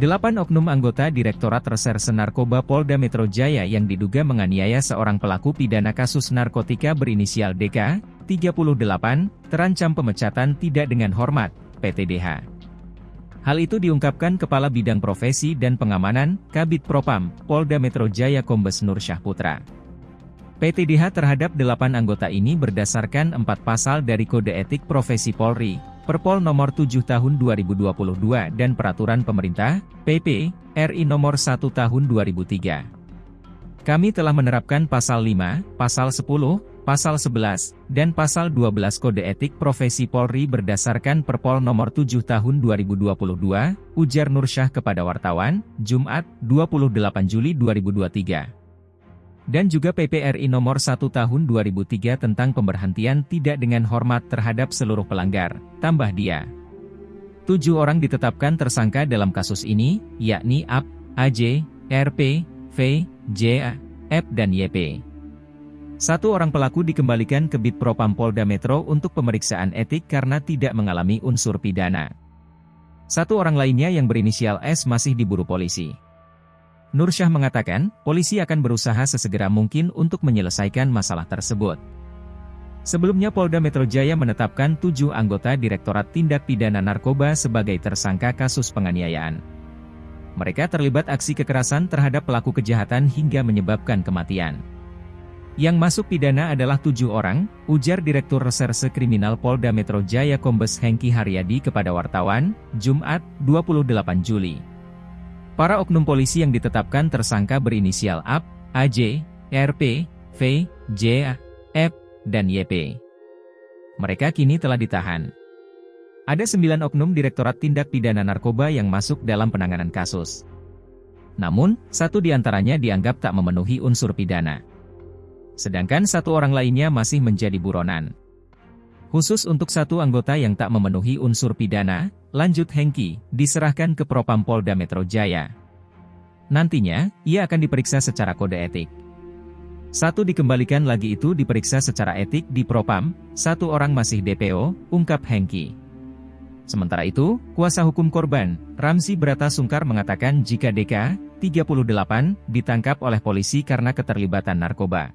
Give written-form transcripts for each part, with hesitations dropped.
8 oknum anggota Direktorat Reserse Narkoba Polda Metro Jaya yang diduga menganiaya seorang pelaku pidana kasus narkotika berinisial DK, 38, terancam pemecatan tidak dengan hormat, PTDH. Hal itu diungkapkan Kepala Bidang Profesi dan Pengamanan, Kabid Propam, Polda Metro Jaya Kombes Nur Syahputra. PTDH terhadap 8 anggota ini berdasarkan 4 pasal dari Kode Etik Profesi Polri, Perpol Nomor 7 Tahun 2022 dan Peraturan Pemerintah, PP, RI Nomor 1 Tahun 2003. Kami telah menerapkan Pasal 5, Pasal 10, Pasal 11, dan Pasal 12 Kode Etik Profesi Polri berdasarkan Perpol Nomor 7 Tahun 2022, ujar Nur Syah kepada wartawan, Jumat, 28 Juli 2023. Dan juga PPRI Nomor 1 Tahun 2003 tentang pemberhentian tidak dengan hormat terhadap seluruh pelanggar, tambah dia. 7 orang ditetapkan tersangka dalam kasus ini, yakni AP, AJ, RP, V, J, F dan YP. 1 orang pelaku dikembalikan ke Bid Propam Polda Metro untuk pemeriksaan etik karena tidak mengalami unsur pidana. 1 orang lainnya yang berinisial S masih diburu polisi. Nur Syah mengatakan, polisi akan berusaha sesegera mungkin untuk menyelesaikan masalah tersebut. Sebelumnya Polda Metro Jaya menetapkan 7 anggota Direktorat Tindak Pidana Narkoba sebagai tersangka kasus penganiayaan. Mereka terlibat aksi kekerasan terhadap pelaku kejahatan hingga menyebabkan kematian. Yang masuk pidana adalah 7 orang, ujar Direktur Reserse Kriminal Polda Metro Jaya Kombes Hengki Haryadi kepada wartawan, Jumat, 28 Juli. Para oknum polisi yang ditetapkan tersangka berinisial AP, AJ, RP, V, J, F, dan YP. Mereka kini telah ditahan. Ada 9 oknum Direktorat Tindak Pidana Narkoba yang masuk dalam penanganan kasus. Namun, 1 diantaranya dianggap tak memenuhi unsur pidana. Sedangkan 1 orang lainnya masih menjadi buronan. Khusus untuk 1 anggota yang tak memenuhi unsur pidana, lanjut Hengki, diserahkan ke Propam Polda Metro Jaya. Nantinya, ia akan diperiksa secara kode etik. 1 dikembalikan lagi itu diperiksa secara etik di Propam, 1 orang masih DPO, ungkap Hengki. Sementara itu, kuasa hukum korban, Ramzi Brata Sungkar mengatakan jika DK, 38, ditangkap oleh polisi karena keterlibatan narkoba.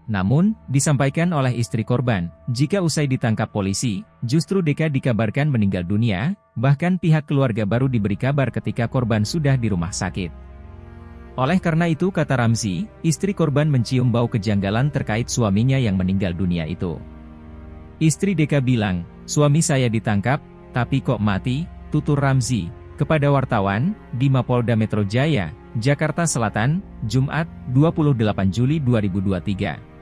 Namun, disampaikan oleh istri korban, jika usai ditangkap polisi, justru DK dikabarkan meninggal dunia, bahkan pihak keluarga baru diberi kabar ketika korban sudah di rumah sakit. Oleh karena itu kata Ramzi, istri korban mencium bau kejanggalan terkait suaminya yang meninggal dunia itu. Istri DK bilang, suami saya ditangkap, tapi kok mati, tutur Ramzi, kepada wartawan, di Mapolda Metro Jaya, Jakarta Selatan, Jumat, 28 Juli 2023.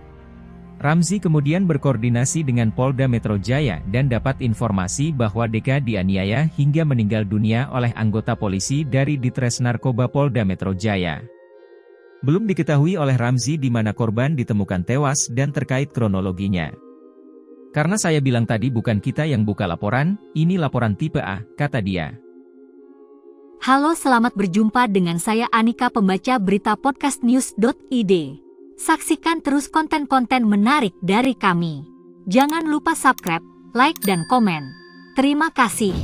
Ramzi kemudian berkoordinasi dengan Polda Metro Jaya dan dapat informasi bahwa DK dianiaya hingga meninggal dunia oleh anggota polisi dari Ditres Narkoba Polda Metro Jaya. Belum diketahui oleh Ramzi di mana korban ditemukan tewas dan terkait kronologinya. Karena saya bilang tadi bukan kita yang buka laporan, ini laporan tipe A, kata dia. Halo, selamat berjumpa dengan saya Anika, pembaca berita podcastnews.id. Saksikan terus konten-konten menarik dari kami. Jangan lupa subscribe, like, dan komen. Terima kasih.